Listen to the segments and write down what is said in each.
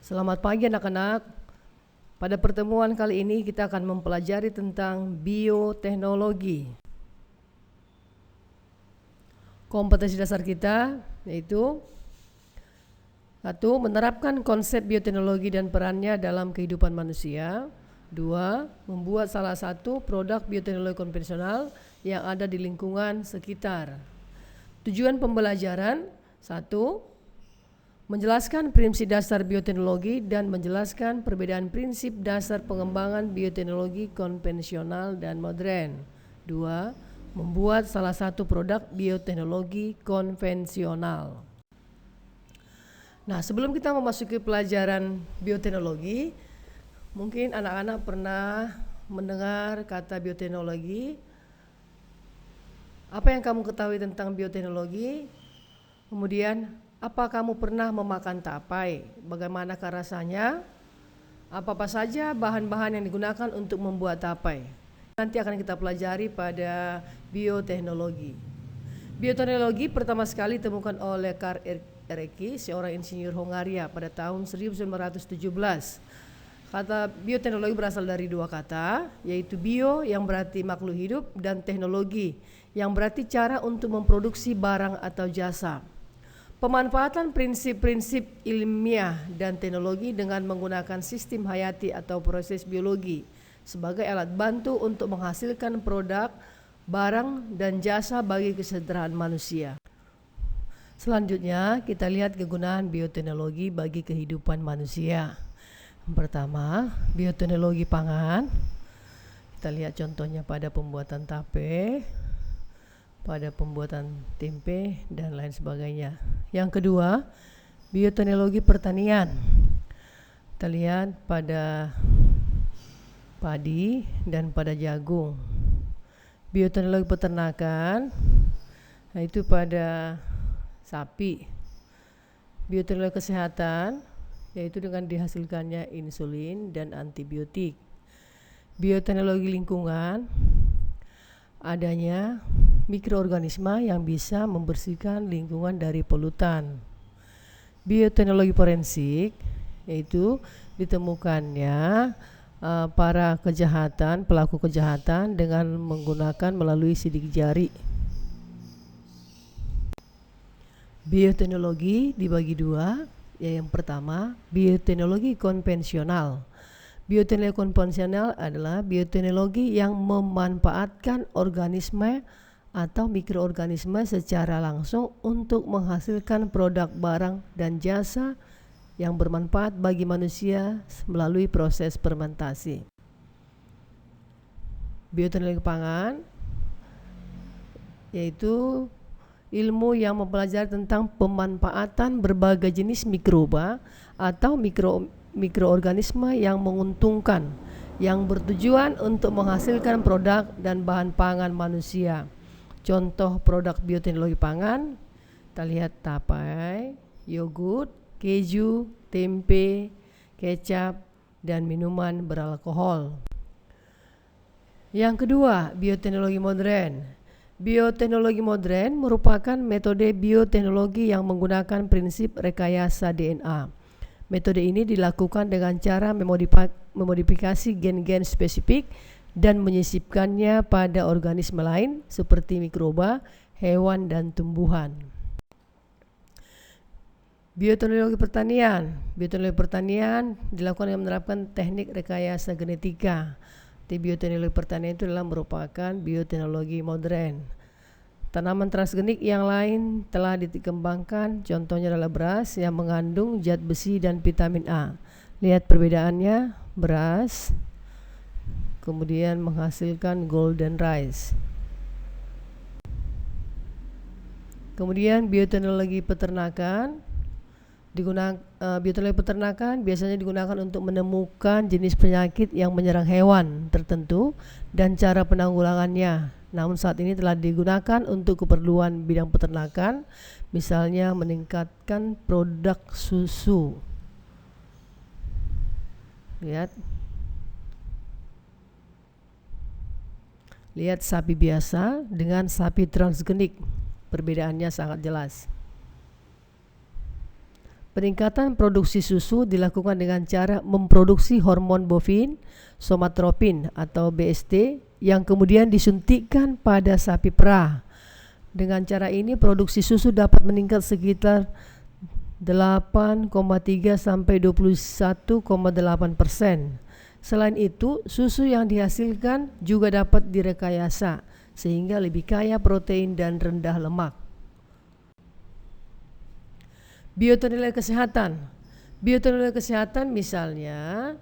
Selamat pagi anak-anak. Pada pertemuan kali ini kita akan mempelajari tentang bioteknologi. Kompetensi dasar kita yaitu 1. Menerapkan konsep bioteknologi dan perannya dalam kehidupan manusia. 2. Membuat salah satu produk bioteknologi konvensional yang ada di lingkungan sekitar. Tujuan pembelajaran 1. Menjelaskan prinsip dasar bioteknologi dan menjelaskan perbedaan prinsip dasar pengembangan bioteknologi konvensional dan modern. 2. Membuat salah satu produk bioteknologi konvensional. Nah, sebelum kita memasuki pelajaran bioteknologi, mungkin anak-anak pernah mendengar kata bioteknologi. Apa yang kamu ketahui tentang bioteknologi? Kemudian, apa kamu pernah memakan tapai? Bagaimanakah rasanya? Apa saja bahan-bahan yang digunakan untuk membuat tapai? Nanti akan kita pelajari pada bioteknologi. Bioteknologi pertama sekali ditemukan oleh Karl Ereky, seorang insinyur Hongaria pada tahun 1917. Kata bioteknologi berasal dari dua kata, yaitu bio yang berarti makhluk hidup dan teknologi yang berarti cara untuk memproduksi barang atau jasa. Pemanfaatan prinsip-prinsip ilmiah dan teknologi dengan menggunakan sistem hayati atau proses biologi sebagai alat bantu untuk menghasilkan produk, barang, dan jasa bagi kesejahteraan manusia. Selanjutnya, kita lihat kegunaan bioteknologi bagi kehidupan manusia. Yang pertama, bioteknologi pangan. Kita lihat contohnya pada pembuatan tape, pada pembuatan tempe, dan lain sebagainya. Yang kedua, bioteknologi pertanian. Kita lihat pada padi dan pada jagung. Bioteknologi peternakan, yaitu pada sapi. Bioteknologi kesehatan, yaitu dengan dihasilkannya insulin dan antibiotik. Bioteknologi lingkungan, adanya mikroorganisme yang bisa membersihkan lingkungan dari polutan. Bioteknologi forensik, yaitu ditemukannya para pelaku kejahatan dengan menggunakan melalui sidik jari. Bioteknologi dibagi dua, yang pertama bioteknologi konvensional. Bioteknologi konvensional adalah bioteknologi yang memanfaatkan organisme atau mikroorganisme secara langsung untuk menghasilkan produk, barang, dan jasa yang bermanfaat bagi manusia melalui proses fermentasi. Bioteknologi pangan yaitu ilmu yang mempelajari tentang pemanfaatan berbagai jenis mikroba atau mikroorganisme yang menguntungkan, yang bertujuan untuk menghasilkan produk dan bahan pangan manusia. Contoh produk bioteknologi pangan, kita lihat tapai, yogurt, keju, tempe, kecap, dan minuman beralkohol. Yang kedua, bioteknologi modern. Bioteknologi modern merupakan metode bioteknologi yang menggunakan prinsip rekayasa DNA. Metode ini dilakukan dengan cara memodifikasi gen-gen spesifik dan menyisipkannya pada organisme lain seperti mikroba, hewan, dan tumbuhan. Bioteknologi pertanian. Bioteknologi pertanian dilakukan dengan menerapkan teknik rekayasa genetika. Bioteknologi pertanian itu adalah merupakan bioteknologi modern. Tanaman transgenik yang lain telah dikembangkan, contohnya adalah beras yang mengandung zat besi dan vitamin A. Lihat perbedaannya, beras kemudian menghasilkan golden rice. Kemudian bioteknologi peternakan. Bioteknologi peternakan biasanya digunakan untuk menemukan jenis penyakit yang menyerang hewan tertentu dan cara penanggulangannya. Namun saat ini telah digunakan untuk keperluan bidang peternakan, misalnya meningkatkan produk susu. Lihat sapi biasa dengan sapi transgenik, perbedaannya sangat jelas. Peningkatan produksi susu dilakukan dengan cara memproduksi hormon bovin somatropin atau BST yang kemudian disuntikkan pada sapi perah. Dengan cara ini produksi susu dapat meningkat sekitar 8,3 sampai 21,8%. Selain itu, susu yang dihasilkan juga dapat direkayasa sehingga lebih kaya protein dan rendah lemak. Biotenilai kesehatan. Biotenilai kesehatan misalnya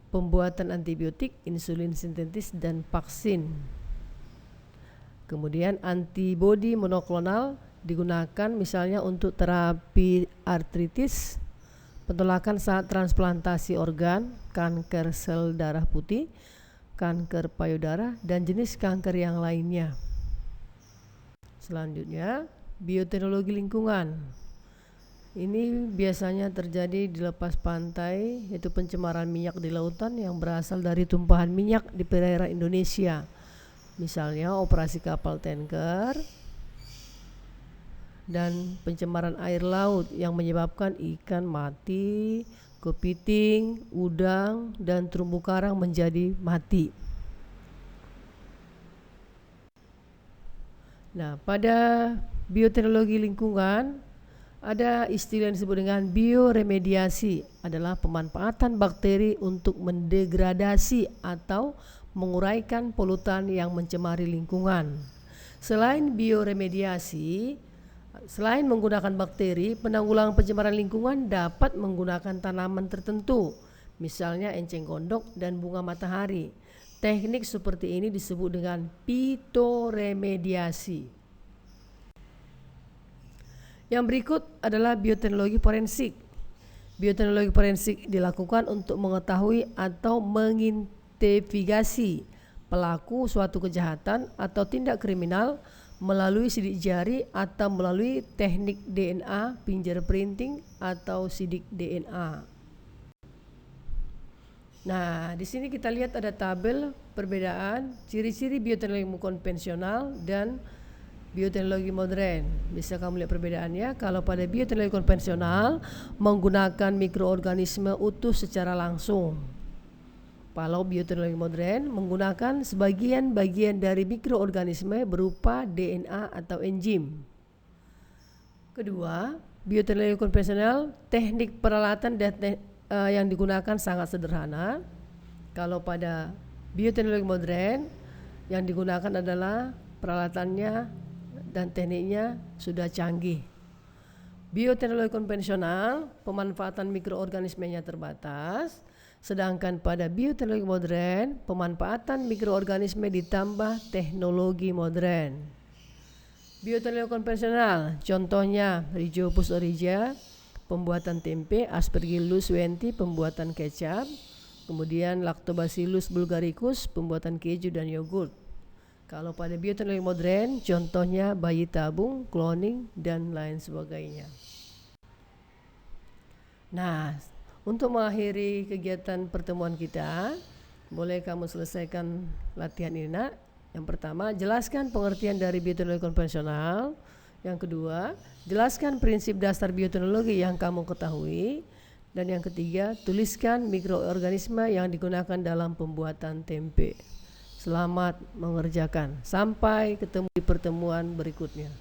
pembuatan antibiotik, insulin sintetis, dan vaksin. Kemudian antibodi monoklonal digunakan misalnya untuk terapi artritis, penolakan saat transplantasi organ, kanker sel darah putih, kanker payudara, dan jenis kanker yang lainnya. Selanjutnya, bioteknologi lingkungan. Ini biasanya terjadi di lepas pantai, yaitu pencemaran minyak di lautan yang berasal dari tumpahan minyak di perairan Indonesia. Misalnya operasi kapal tanker dan pencemaran air laut yang menyebabkan ikan mati, kepiting, udang, dan terumbu karang menjadi mati. Nah, pada bioteknologi lingkungan ada istilah yang disebut dengan bioremediasi, adalah pemanfaatan bakteri untuk mendegradasi atau menguraikan polutan yang mencemari lingkungan. Selain bioremediasi, selain menggunakan bakteri, penanggulangan pencemaran lingkungan dapat menggunakan tanaman tertentu, misalnya enceng gondok dan bunga matahari. Teknik seperti ini disebut dengan pitoremediasi. Yang berikut adalah bioteknologi forensik. Bioteknologi forensik dilakukan untuk mengetahui atau mengidentifikasi pelaku suatu kejahatan atau tindak kriminal melalui sidik jari atau melalui teknik DNA, fingerprinting atau sidik DNA. Nah, di sini kita lihat ada tabel perbedaan ciri-ciri bioteknologi konvensional dan bioteknologi modern. Bisa kamu lihat perbedaannya. Kalau pada bioteknologi konvensional menggunakan mikroorganisme utuh secara langsung. Kalau bioteknologi modern menggunakan sebagian bagian dari mikroorganisme berupa DNA atau enzim. Kedua, bioteknologi konvensional, teknik peralatan yang digunakan sangat sederhana. Kalau pada bioteknologi modern yang digunakan adalah peralatannya dan tekniknya sudah canggih. Bioteknologi konvensional, pemanfaatan mikroorganismenya terbatas, sedangkan pada bioteknologi modern, pemanfaatan mikroorganisme ditambah teknologi modern. Bioteknologi konvensional, contohnya Rhizophus oryza, pembuatan tempe, Aspergillus wenti, pembuatan kecap, kemudian Lactobacillus bulgaricus, pembuatan keju dan yogurt. Kalau pada bioteknologi modern, contohnya bayi tabung, cloning, dan lain sebagainya. Nah, untuk mengakhiri kegiatan pertemuan kita, boleh kamu selesaikan latihan ini, nak. Yang pertama, jelaskan pengertian dari bioteknologi konvensional. Yang kedua, jelaskan prinsip dasar bioteknologi yang kamu ketahui. Dan yang ketiga, tuliskan mikroorganisme yang digunakan dalam pembuatan tempe. Selamat mengerjakan. Sampai ketemu di pertemuan berikutnya.